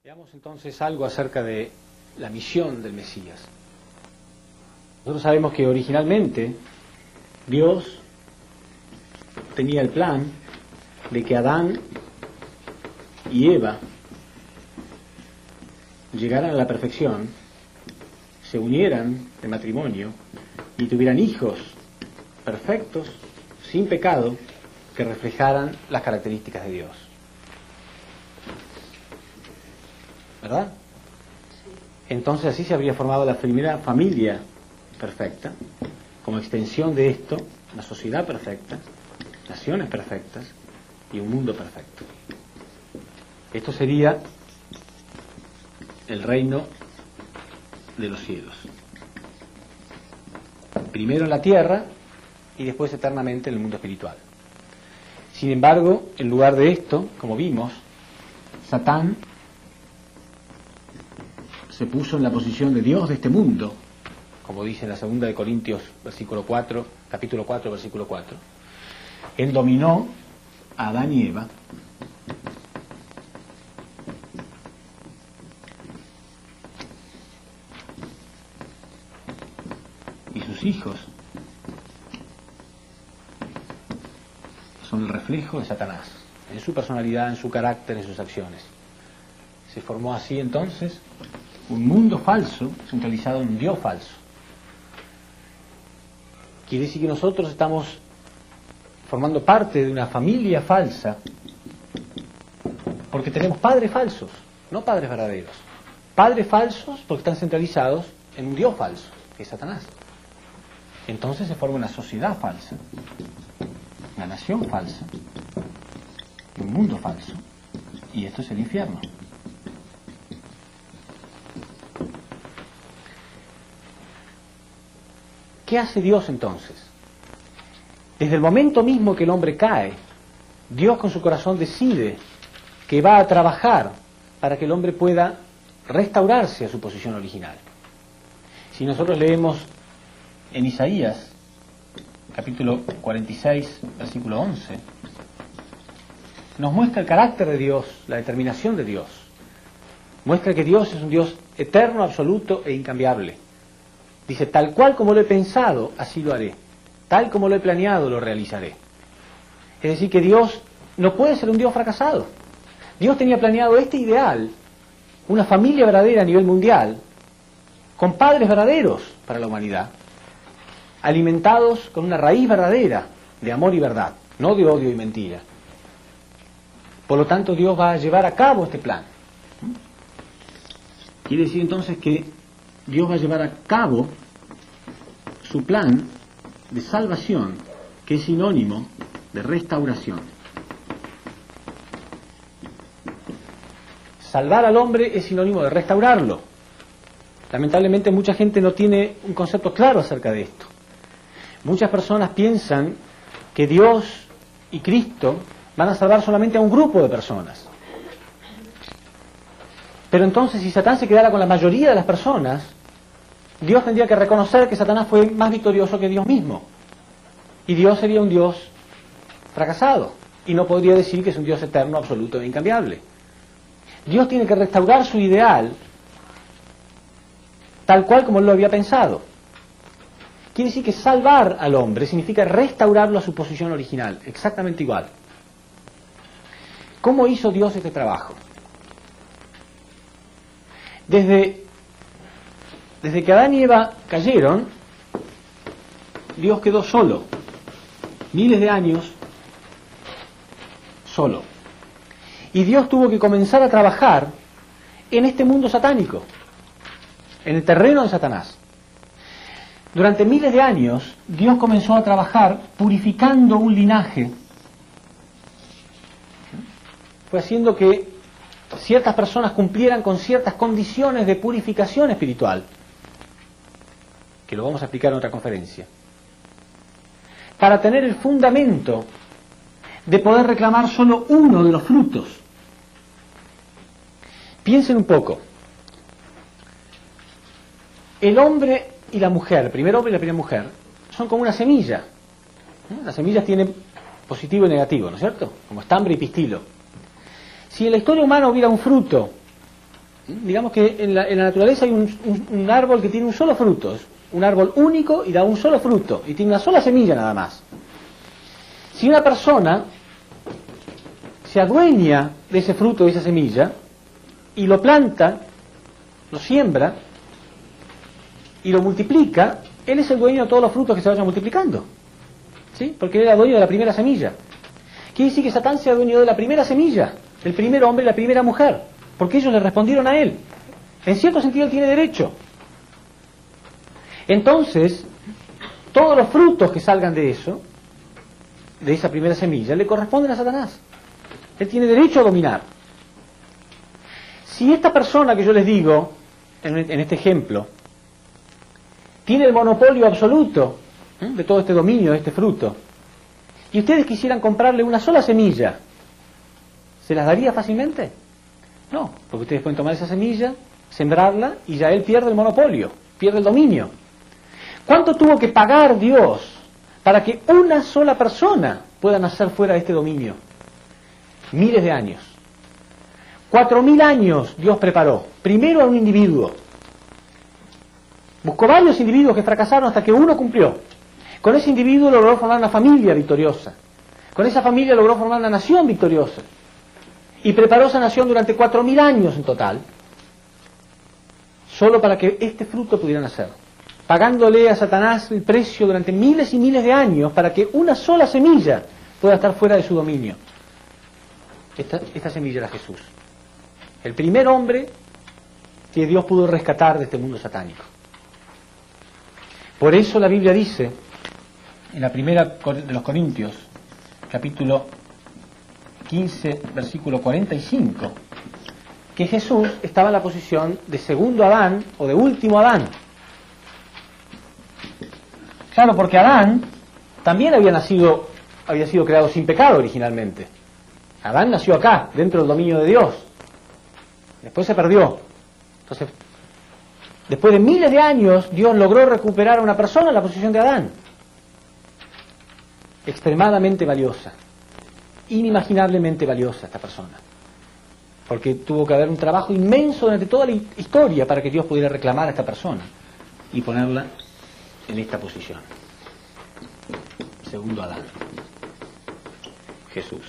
Veamos entonces algo acerca de la misión del Mesías. Nosotros sabemos que originalmente Dios tenía el plan de que Adán y Eva llegaran a la perfección, se unieran de matrimonio y tuvieran hijos perfectos, sin pecado, que reflejaran las características de Dios. ¿Verdad? Entonces así se habría formado la primera familia perfecta, como extensión de esto, una sociedad perfecta, naciones perfectas y un mundo perfecto. Esto sería el reino de los cielos. Primero en la tierra y después eternamente en el mundo espiritual. Sin embargo, en lugar de esto, como vimos, Satán se puso en la posición de Dios de este mundo, como dice en la segunda de Corintios, capítulo 4, versículo 4. Él dominó a Adán y Eva y sus hijos son el reflejo de Satanás, en su personalidad, en su carácter, en sus acciones. Se formó así entonces un mundo falso centralizado en un Dios falso. Quiere decir que nosotros estamos formando parte de una familia falsa porque tenemos padres falsos, no padres verdaderos. Padres falsos porque están centralizados en un Dios falso, que es Satanás. Entonces se forma una sociedad falsa, una nación falsa, un mundo falso, y esto es el infierno. ¿Qué hace Dios entonces? Desde el momento mismo que el hombre cae, Dios con su corazón decide que va a trabajar para que el hombre pueda restaurarse a su posición original. Si nosotros leemos en Isaías, capítulo 46, versículo 11, nos muestra el carácter de Dios, la determinación de Dios. Muestra que Dios es un Dios eterno, absoluto e incambiable. Dice, tal cual como lo he pensado, así lo haré. Tal como lo he planeado, lo realizaré. Es decir, que Dios no puede ser un Dios fracasado. Dios tenía planeado este ideal, una familia verdadera a nivel mundial, con padres verdaderos para la humanidad, alimentados con una raíz verdadera de amor y verdad, no de odio y mentira. Por lo tanto, Dios va a llevar a cabo este plan. Quiere decir entonces que Dios va a llevar a cabo su plan de salvación, que es sinónimo de restauración. Salvar al hombre es sinónimo de restaurarlo. Lamentablemente mucha gente no tiene un concepto claro acerca de esto. Muchas personas piensan que Dios y Cristo van a salvar solamente a un grupo de personas. Pero entonces, si Satán se quedara con la mayoría de las personas, Dios tendría que reconocer que Satanás fue más victorioso que Dios mismo. Y Dios sería un Dios fracasado. Y no podría decir que es un Dios eterno, absoluto e incambiable. Dios tiene que restaurar su ideal tal cual como él lo había pensado. Quiere decir que salvar al hombre significa restaurarlo a su posición original, exactamente igual. ¿Cómo hizo Dios este trabajo? Desde que Adán y Eva cayeron, Dios quedó solo, miles de años solo. Y Dios tuvo que comenzar a trabajar en este mundo satánico, en el terreno de Satanás. Durante miles de años, Dios comenzó a trabajar purificando un linaje. Fue haciendo que ciertas personas cumplieran con ciertas condiciones de purificación espiritual, que lo vamos a explicar en otra conferencia, para tener el fundamento de poder reclamar solo uno de los frutos. Piensen un poco. El hombre y la mujer, el primer hombre y la primera mujer, son como una semilla. Las semillas tienen positivo y negativo, ¿no es cierto? Como estambre y pistilo. Si en la historia humana hubiera un fruto Digamos que en la naturaleza hay un árbol que tiene un solo fruto, es un árbol único y da un solo fruto, y tiene una sola semilla nada más. Si una persona se adueña de ese fruto, de esa semilla, y lo planta, lo siembra, y lo multiplica, él es el dueño de todos los frutos que se vayan multiplicando. ¿Sí? Porque él era dueño de la primera semilla. Quiere decir que Satán sea dueño de la primera semilla, del primer hombre y la primera mujer, porque ellos le respondieron a él. En cierto sentido él tiene derecho. Entonces, todos los frutos que salgan de eso, de esa primera semilla, le corresponden a Satanás. Él tiene derecho a dominar. Si esta persona que yo les digo, en este ejemplo, tiene el monopolio absoluto de todo este dominio, de este fruto, y ustedes quisieran comprarle una sola semilla, ¿se las daría fácilmente? No, porque ustedes pueden tomar esa semilla, sembrarla, y ya él pierde el monopolio, pierde el dominio. ¿Cuánto tuvo que pagar Dios para que una sola persona pueda nacer fuera de este dominio? Miles de años. 4000 años Dios preparó, primero a un individuo. Buscó varios individuos que fracasaron hasta que uno cumplió. Con ese individuo logró formar una familia victoriosa. Con esa familia logró formar una nación victoriosa. Y preparó esa nación durante 4000 años en total, solo para que este fruto pudiera nacer, pagándole a Satanás el precio durante miles y miles de años para que una sola semilla pueda estar fuera de su dominio. Esta semilla era Jesús, el primer hombre que Dios pudo rescatar de este mundo satánico. Por eso la Biblia dice, en la primera de los Corintios, capítulo 15, versículo 45, que Jesús estaba en la posición de segundo Adán o de último Adán. Claro, porque Adán también había sido creado sin pecado originalmente. Adán nació acá, dentro del dominio de Dios. Después se perdió. Entonces, después de miles de años, Dios logró recuperar a una persona en la posición de Adán. Extremadamente valiosa. Inimaginablemente valiosa esta persona. Porque tuvo que haber un trabajo inmenso durante toda la historia para que Dios pudiera reclamar a esta persona y ponerla en esta posición. Segundo Adán. Jesús.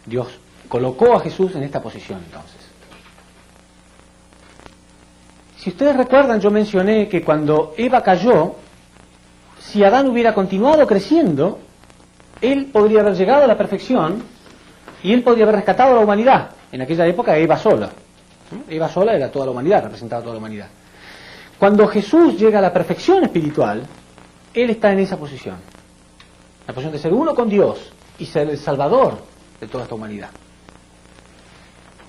Dios colocó a Jesús en esta posición entonces. Si ustedes recuerdan, yo mencioné que cuando Eva cayó, si Adán hubiera continuado creciendo, él podría haber llegado a la perfección y él podría haber rescatado a la humanidad. En aquella época Eva sola. Eva sola era toda la humanidad, representaba toda la humanidad. Cuando Jesús llega a la perfección espiritual, él está en esa posición. La posición de ser uno con Dios y ser el salvador de toda esta humanidad.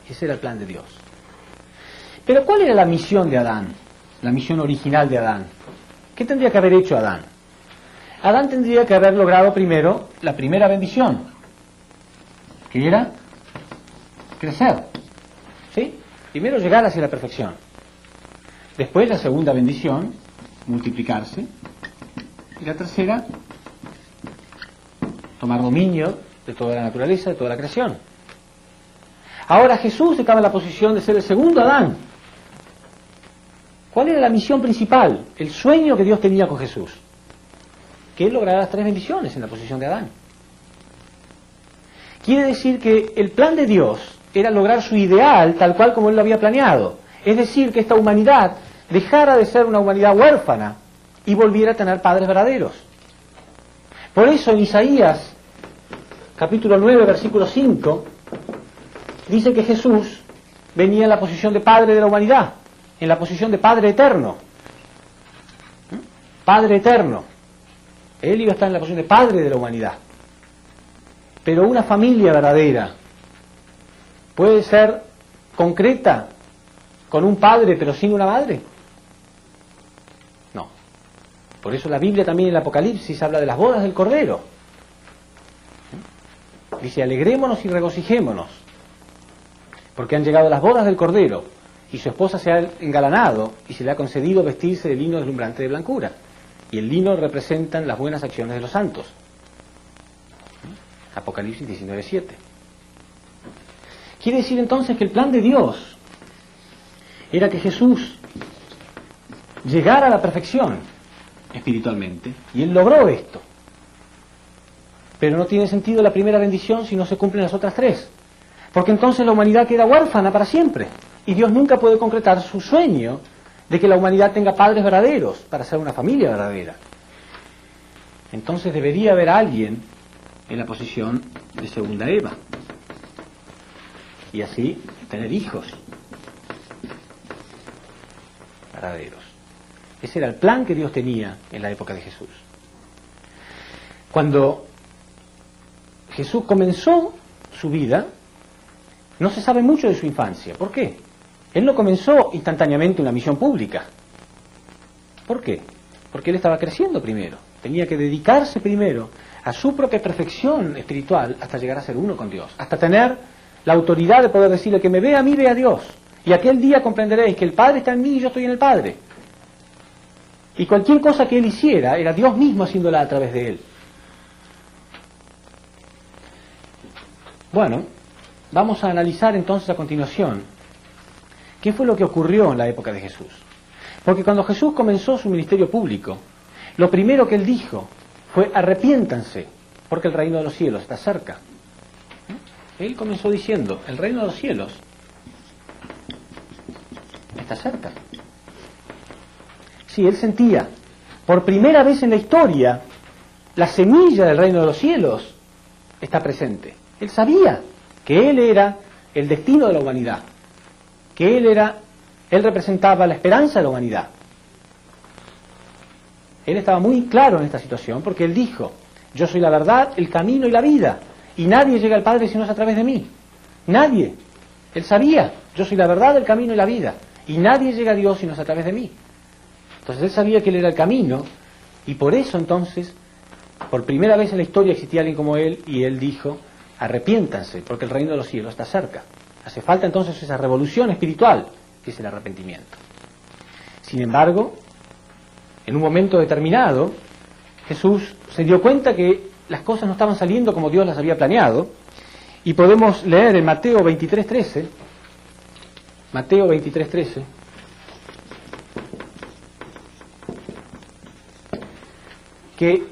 Ese era el plan de Dios. Pero ¿cuál era la misión de Adán? La misión original de Adán. ¿Qué tendría que haber hecho Adán? Adán tendría que haber logrado primero la primera bendición, que era crecer. ¿Sí? Primero llegar hacia la perfección. Después la segunda bendición, multiplicarse. Y la tercera, tomar dominio de toda la naturaleza, de toda la creación. Ahora Jesús estaba en la posición de ser el segundo Adán. ¿Cuál era la misión principal? El sueño que Dios tenía con Jesús. Que él lograra las 3 bendiciones en la posición de Adán. Quiere decir que el plan de Dios era lograr su ideal tal cual como él lo había planeado. Es decir, que esta humanidad dejara de ser una humanidad huérfana y volviera a tener padres verdaderos. Por eso en Isaías, capítulo 9, versículo 5, dice que Jesús venía en la posición de Padre de la humanidad, en la posición de Padre eterno. Padre eterno. Él iba a estar en la posición de Padre de la humanidad. Pero una familia verdadera puede ser concreta con un padre pero sin una madre. No. Por eso la Biblia también en el Apocalipsis habla de las bodas del Cordero. Dice, alegrémonos y regocijémonos, porque han llegado las bodas del Cordero, y su esposa se ha engalanado, y se le ha concedido vestirse de lino deslumbrante de blancura. Y el lino representan las buenas acciones de los santos. Apocalipsis 19:7. Quiere decir entonces que el plan de Dios era que Jesús llegara a la perfección espiritualmente, y Él logró esto. Pero no tiene sentido la primera bendición si no se cumplen las otras tres, porque entonces la humanidad queda huérfana para siempre, y Dios nunca puede concretar su sueño de que la humanidad tenga padres verdaderos para ser una familia verdadera. Entonces debería haber alguien en la posición de segunda Eva, y así tener hijos verdaderos. Ese era el plan que Dios tenía en la época de Jesús. Cuando Jesús comenzó su vida, no se sabe mucho de su infancia. ¿Por qué? Él no comenzó instantáneamente una misión pública. ¿Por qué? Porque él estaba creciendo primero. Tenía que dedicarse primero a su propia perfección espiritual hasta llegar a ser uno con Dios, hasta tener la autoridad de poder decirle: que me vea a mí, ve a Dios. Y aquel día comprenderéis que el Padre está en mí y yo estoy en el Padre. Y cualquier cosa que él hiciera era Dios mismo haciéndola a través de él. Bueno, vamos a analizar entonces a continuación qué fue lo que ocurrió en la época de Jesús. Porque cuando Jesús comenzó su ministerio público, lo primero que él dijo fue: arrepiéntanse, porque el reino de los cielos está cerca. Él comenzó diciendo: el reino de los cielos está cerca. Sí, él sentía, por primera vez en la historia, la semilla del reino de los cielos está presente. Él sabía que él era el destino de la humanidad, que él representaba la esperanza de la humanidad. Él estaba muy claro en esta situación porque él dijo: yo soy la verdad, el camino y la vida, y nadie llega al Padre si no es a través de mí. Nadie. Él sabía: yo soy la verdad, el camino y la vida, y nadie llega a Dios si no es a través de mí. Entonces él sabía que él era el camino, y por eso entonces, por primera vez en la historia existía alguien como él, y él dijo: arrepiéntanse, porque el reino de los cielos está cerca. Hace falta entonces esa revolución espiritual, que es el arrepentimiento. Sin embargo, en un momento determinado, Jesús se dio cuenta que las cosas no estaban saliendo como Dios las había planeado, y podemos leer en Mateo 23:13, Mateo 23:13, que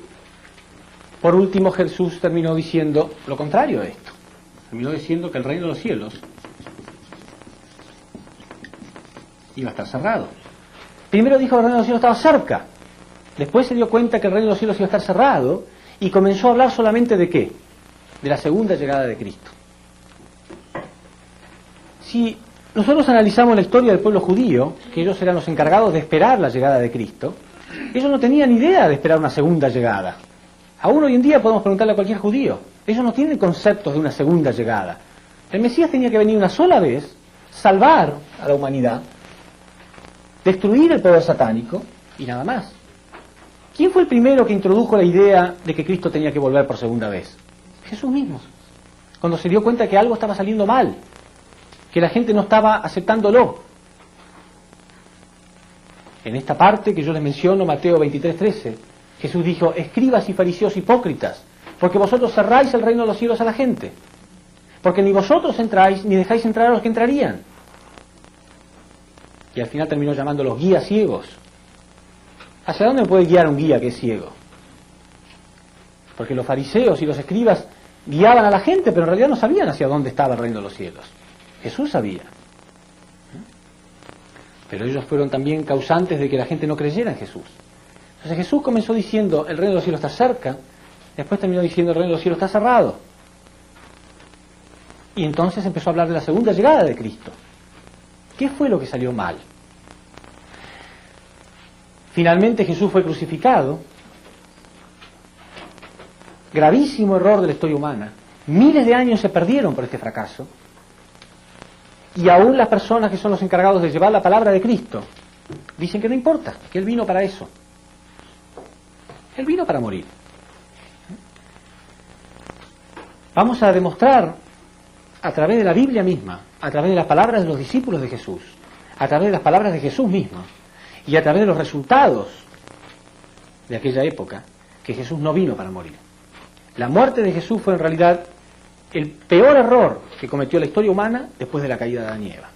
por último Jesús terminó diciendo lo contrario de esto. Terminó diciendo que el reino de los cielos iba a estar cerrado. Primero dijo que el reino de los cielos estaba cerca, después se dio cuenta que el reino de los cielos iba a estar cerrado y comenzó a hablar solamente ¿de qué? De la segunda llegada de Cristo. Si nosotros analizamos la historia del pueblo judío, que ellos eran los encargados de esperar la llegada de Cristo, ellos no tenían idea de esperar una segunda llegada. Aún hoy en día podemos preguntarle a cualquier judío: ellos no tienen conceptos de una segunda llegada. El Mesías tenía que venir una sola vez, salvar a la humanidad, destruir el poder satánico y nada más. ¿Quién fue el primero que introdujo la idea de que Cristo tenía que volver por segunda vez? Jesús mismo. Cuando se dio cuenta que algo estaba saliendo mal, que la gente no estaba aceptándolo. En esta parte que yo les menciono, Mateo 23:13, Jesús dijo: escribas y fariseos hipócritas, porque vosotros cerráis el reino de los cielos a la gente, porque ni vosotros entráis ni dejáis entrar a los que entrarían. Y al final terminó llamándolos guías ciegos. ¿Hacia dónde me puede guiar un guía que es ciego? Porque los fariseos y los escribas guiaban a la gente, pero en realidad no sabían hacia dónde estaba el reino de los cielos. Jesús sabía. Pero ellos fueron también causantes de que la gente no creyera en Jesús. Entonces Jesús comenzó diciendo: el reino de los cielos está cerca. Después terminó diciendo: el reino de los cielos está cerrado. Y entonces empezó a hablar de la segunda llegada de Cristo. ¿Qué fue lo que salió mal? Finalmente Jesús fue crucificado. Gravísimo error de la historia humana. Miles de años se perdieron por este fracaso. Y aún las personas que son los encargados de llevar la palabra de Cristo dicen que no importa, que Él vino para eso. Él vino para morir. Vamos a demostrar a través de la Biblia misma, a través de las palabras de los discípulos de Jesús, a través de las palabras de Jesús mismo y a través de los resultados de aquella época, que Jesús no vino para morir. La muerte de Jesús fue en realidad el peor error que cometió la historia humana después de la caída de Adán y Eva.